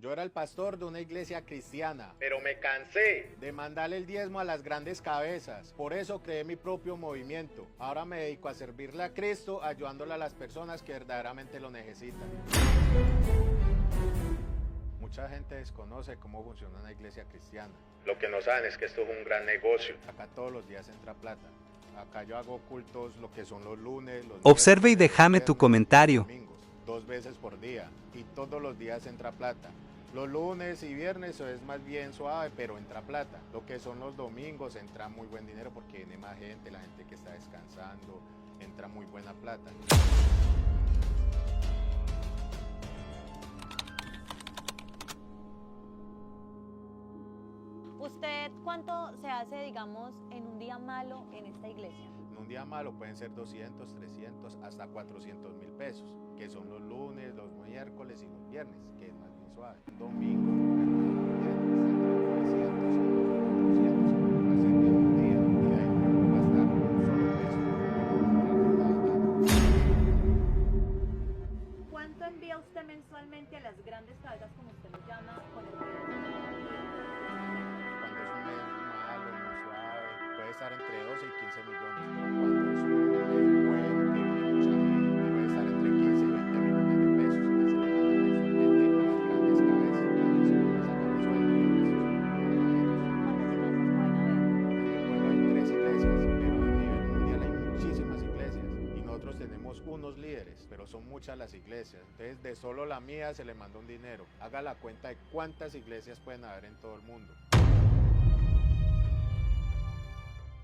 Yo era el pastor de una iglesia cristiana, pero me cansé de mandarle el diezmo a las grandes cabezas. Por eso creé mi propio movimiento. Ahora me dedico a servirle a Cristo, ayudándole a las personas que verdaderamente lo necesitan. Mucha gente desconoce cómo funciona una iglesia cristiana. Lo que no saben es que esto es un gran negocio. Acá todos los días entra plata. Acá yo hago cultos lo que son los lunes, los Observe y miércoles, déjame tu viernes, comentario. domingos, 2 veces por día. Y todos los días entra plata. Los lunes y viernes es más bien suave, pero entra plata. Lo que son los domingos entra muy buen dinero porque viene más gente, la gente que está descansando, entra muy buena plata. ¿Usted cuánto se hace, digamos, en un día malo en esta iglesia? En un día malo pueden ser 200, 300, hasta 400.000 pesos, que son los lunes, los miércoles y los viernes, que es más bien suave. Un domingo, ¿Cuánto envía usted mensualmente a las grandes cabezas, como usted los llama, con el diezmo? Cuando es un mes malo, muy suave, puede estar entre 12 y 15 millones, pero cuando es un mes bueno, que viene mucha gente, puede estar entre 15 y 20 millones de pesos, que se le manda mensualmente a las grandes cabezas, cuando se le sacan el sueldo y el resto se lo envían a ellos. ¿Cuántas iglesias pueden haber? En el pueblo hay 3 iglesias, pero a nivel mundial hay muchísimas iglesias y nosotros tenemos unos líderes, pero son muchas las iglesias. Entonces, de solo la mía se le manda un dinero. Haga la cuenta de cuántas iglesias pueden haber en todo el mundo.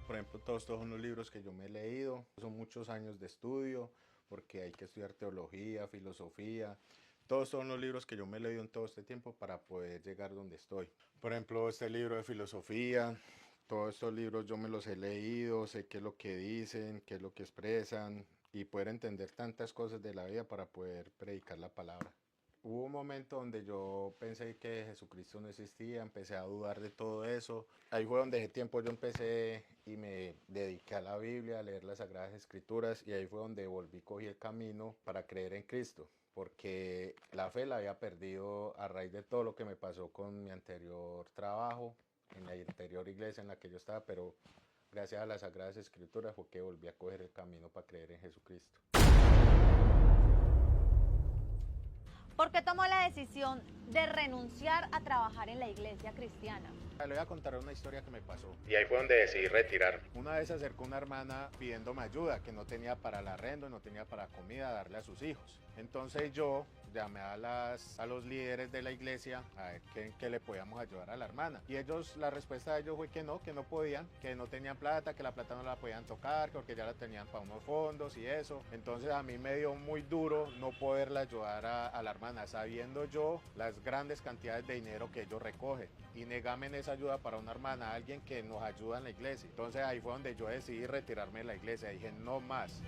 Por ejemplo, todos estos son los libros que yo me he leído. Son muchos años de estudio, porque hay que estudiar teología, filosofía. Todos son los libros que yo me he leído en todo este tiempo para poder llegar donde estoy. Por ejemplo, este libro de filosofía, todos estos libros yo me los he leído, sé qué es lo que dicen, qué es lo que expresan y poder entender tantas cosas de la vida para poder predicar la palabra. Hubo un momento donde yo pensé que Jesucristo no existía, empecé a dudar de todo eso. Ahí fue donde ese tiempo yo empecé y me dediqué a la Biblia, a leer las Sagradas Escrituras y ahí fue donde volví, cogí el camino para creer en Cristo, porque la fe la había perdido a raíz de todo lo que me pasó con mi anterior trabajo, en la anterior iglesia en la que yo estaba, pero gracias a las Sagradas Escrituras fue que volví a coger el camino para creer en Jesucristo. ¿Por qué tomó la decisión de renunciar a trabajar en la iglesia cristiana? Le voy a contar una historia que me pasó. Y ahí fue donde decidí retirarme. Una vez se acercó una hermana pidiéndome ayuda, que no tenía para el arrendo, no tenía para comida, darle a sus hijos. Entonces yo llamé a los líderes de la iglesia a ver qué le podíamos ayudar a la hermana. Y ellos, la respuesta de ellos fue que no podían, que no tenían plata, que la plata no la podían tocar, porque ya la tenían para unos fondos y eso. Entonces a mí me dio muy duro no poderla ayudar a la hermana, sabiendo yo las grandes cantidades de dinero que ellos recogen. Y negarme en esa ayuda para una hermana, alguien que nos ayuda en la iglesia. Entonces ahí fue donde yo decidí retirarme de la iglesia. Dije, no más.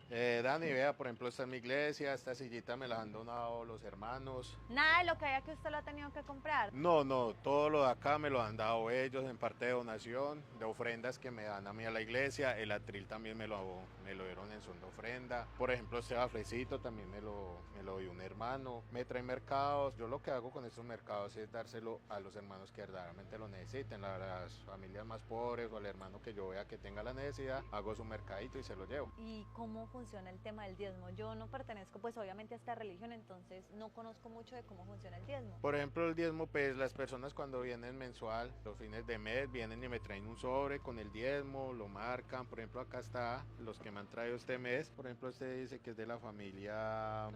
Dani, vea, por ejemplo, esta es mi iglesia, esta sillita me la han donado los hermanos. Nada de lo que haya que usted lo ha tenido que comprar. No, todo lo de acá me lo han dado ellos en parte de donación, de ofrendas que me dan a mí a la iglesia. El atril también me lo dieron en son de ofrenda. Por ejemplo, este baflecito también me lo dio un hermano. Me trae mercados. Yo lo que hago con estos mercados es dárselo a los hermanos que verdaderamente lo necesiten, las familias más pobres o al hermano que yo vea que tenga la necesidad, hago su mercadito y se lo llevo. ¿Y cómo funciona el tema del diezmo? Yo no pertenezco pues obviamente a esta religión, entonces no conozco mucho de cómo funciona el diezmo. Por ejemplo, el diezmo, pues las personas cuando vienen mensual, los fines de mes, vienen y me traen un sobre con el diezmo, lo marcan. Por ejemplo, acá está los que me han traído este mes. Por ejemplo, este dice que es de la familia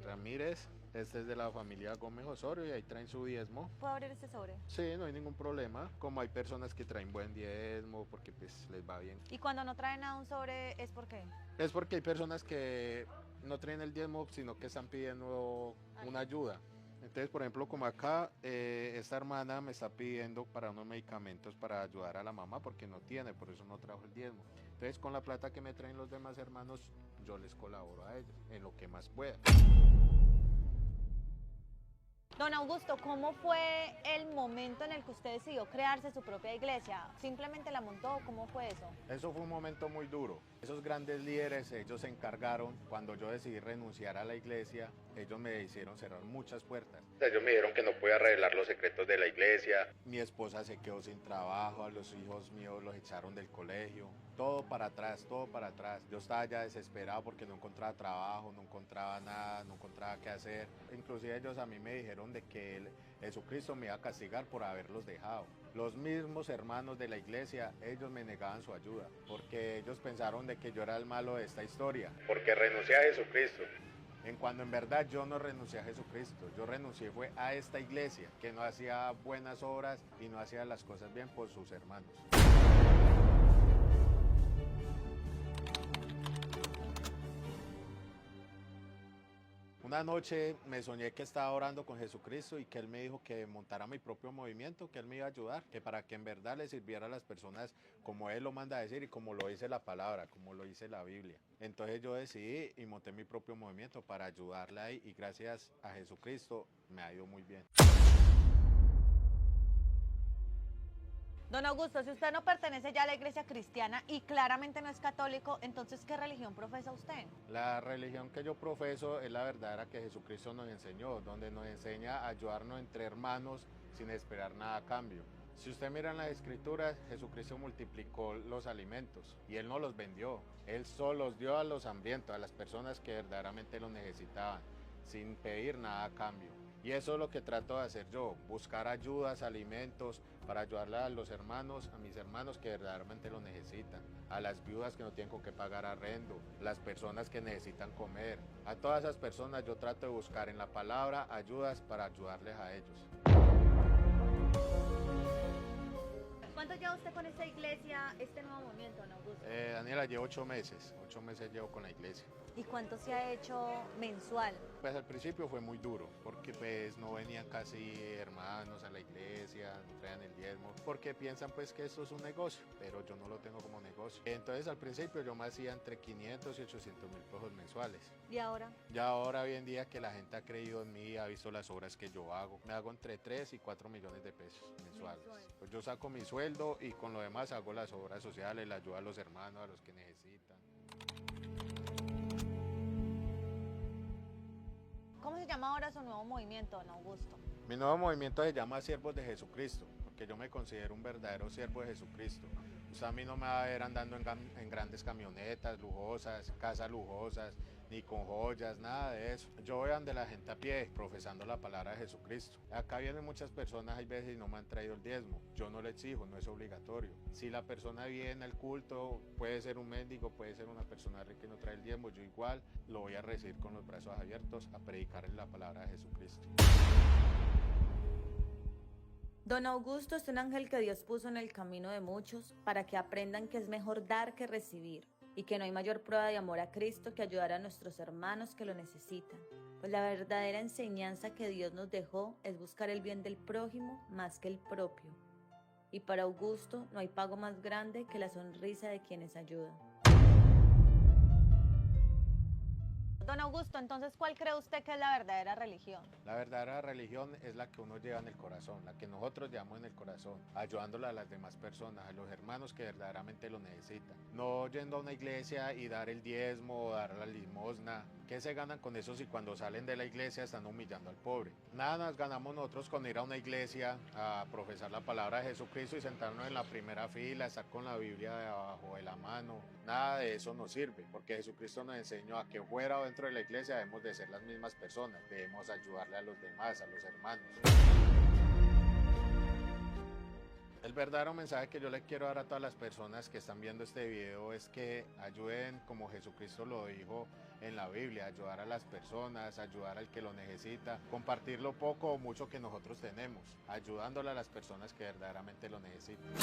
Ramírez. Este es de la familia Gómez Osorio y ahí traen su diezmo. ¿Puedo abrir este sobre? Sí, no hay ningún problema. Como hay personas que traen buen diezmo porque pues les va bien. ¿Y cuando no traen nada un sobre es por qué? Es porque hay personas que no traen el diezmo, sino que están pidiendo una ayuda. Entonces, por ejemplo, como acá, esta hermana me está pidiendo para unos medicamentos para ayudar a la mamá porque no tiene, por eso no trajo el diezmo. Entonces, con la plata que me traen los demás hermanos, yo les colaboro a ellos en lo que más pueda. Don Augusto, ¿cómo fue el momento en el que usted decidió crearse su propia iglesia? ¿Simplemente la montó? ¿Cómo fue eso? Eso fue un momento muy duro. Esos grandes líderes, ellos se encargaron, cuando yo decidí renunciar a la iglesia, ellos me hicieron cerrar muchas puertas. Ellos me dijeron que no podía revelar los secretos de la iglesia. Mi esposa se quedó sin trabajo, a los hijos míos los echaron del colegio. Todo para atrás, todo para atrás. Yo estaba ya desesperado porque no encontraba trabajo, no encontraba nada, no encontraba qué hacer. Inclusive ellos a mí me dijeron de que Jesucristo me iba a castigar por haberlos dejado. Los mismos hermanos de la iglesia, ellos me negaban su ayuda, porque ellos pensaron de que yo era el malo de esta historia. Porque renuncié a Jesucristo. Cuando en verdad yo no renuncié a Jesucristo, yo renuncié fue a esta iglesia, que no hacía buenas obras y no hacía las cosas bien por sus hermanos. Una noche me soñé que estaba orando con Jesucristo y que Él me dijo que montara mi propio movimiento, que Él me iba a ayudar, que para que en verdad le sirviera a las personas como Él lo manda a decir y como lo dice la palabra, como lo dice la Biblia. Entonces yo decidí y monté mi propio movimiento para ayudarle ahí y gracias a Jesucristo me ha ido muy bien. Don Augusto, si usted no pertenece ya a la iglesia cristiana y claramente no es católico, entonces ¿qué religión profesa usted? La religión que yo profeso es la verdadera que Jesucristo nos enseñó, donde nos enseña a ayudarnos entre hermanos sin esperar nada a cambio. Si usted mira en las escrituras, Jesucristo multiplicó los alimentos y Él no los vendió. Él solo los dio a los hambrientos, a las personas que verdaderamente los necesitaban, sin pedir nada a cambio. Y eso es lo que trato de hacer yo, buscar ayudas, alimentos, para ayudarle a los hermanos, a mis hermanos que verdaderamente lo necesitan, a las viudas que no tienen con qué pagar arrendo, las personas que necesitan comer. A todas esas personas yo trato de buscar en la palabra ayudas para ayudarles a ellos. ¿Cuánto lleva usted con esta iglesia, este nuevo movimiento, don Augusto? Daniela, llevo 8 meses llevo con la iglesia. ¿Y cuánto se ha hecho mensual? Pues al principio fue muy duro, porque pues no venían casi hermanos a la iglesia, no traían el diezmo, porque piensan pues que esto es un negocio, pero yo no lo tengo como negocio. Entonces al principio yo me hacía entre 500 y 800 mil pesos mensuales. ¿Y ahora? Ya ahora hoy en día que la gente ha creído en mí, ha visto las obras que yo hago, me hago entre 3 y 4 millones de pesos mensuales. Pues yo saco mi sueldo y con lo demás hago las obras sociales, la ayuda a los hermanos, a los que necesitan. ¿Cómo se llama ahora su nuevo movimiento, don Augusto? Mi nuevo movimiento se llama Siervos de Jesucristo, porque yo me considero un verdadero siervo de Jesucristo. Usted a mí no me va a ver andando en grandes camionetas lujosas, casas lujosas, ni con joyas, nada de eso. Yo voy donde la gente a pie, profesando la palabra de Jesucristo. Acá vienen muchas personas, hay veces y no me han traído el diezmo. Yo no le exijo, no es obligatorio. Si la persona viene al culto, puede ser un mendigo, puede ser una persona rica y no trae el diezmo, yo igual lo voy a recibir con los brazos abiertos a predicarle la palabra de Jesucristo. Don Augusto es un ángel que Dios puso en el camino de muchos para que aprendan que es mejor dar que recibir y que no hay mayor prueba de amor a Cristo que ayudar a nuestros hermanos que lo necesitan. Pues la verdadera enseñanza que Dios nos dejó es buscar el bien del prójimo más que el propio. Y para Augusto no hay pago más grande que la sonrisa de quienes ayudan. Don Augusto, entonces, ¿cuál cree usted que es la verdadera religión? La verdadera religión es la que uno lleva en el corazón, la que nosotros llevamos en el corazón, ayudándole a las demás personas, a los hermanos que verdaderamente lo necesitan. No yendo a una iglesia y dar el diezmo o dar la limosna. ¿Qué se ganan con eso si cuando salen de la iglesia están humillando al pobre? Nada nos ganamos nosotros con ir a una iglesia a profesar la palabra de Jesucristo y sentarnos en la primera fila, estar con la Biblia debajo de la mano. Nada de eso nos sirve, porque Jesucristo nos enseñó a que fuera o dentro de la iglesia debemos de ser las mismas personas, debemos ayudarle a los demás, a los hermanos. El verdadero mensaje que yo le quiero dar a todas las personas que están viendo este video es que ayuden como Jesucristo lo dijo en la Biblia, ayudar a las personas, ayudar al que lo necesita, compartir lo poco o mucho que nosotros tenemos, ayudándole a las personas que verdaderamente lo necesitan.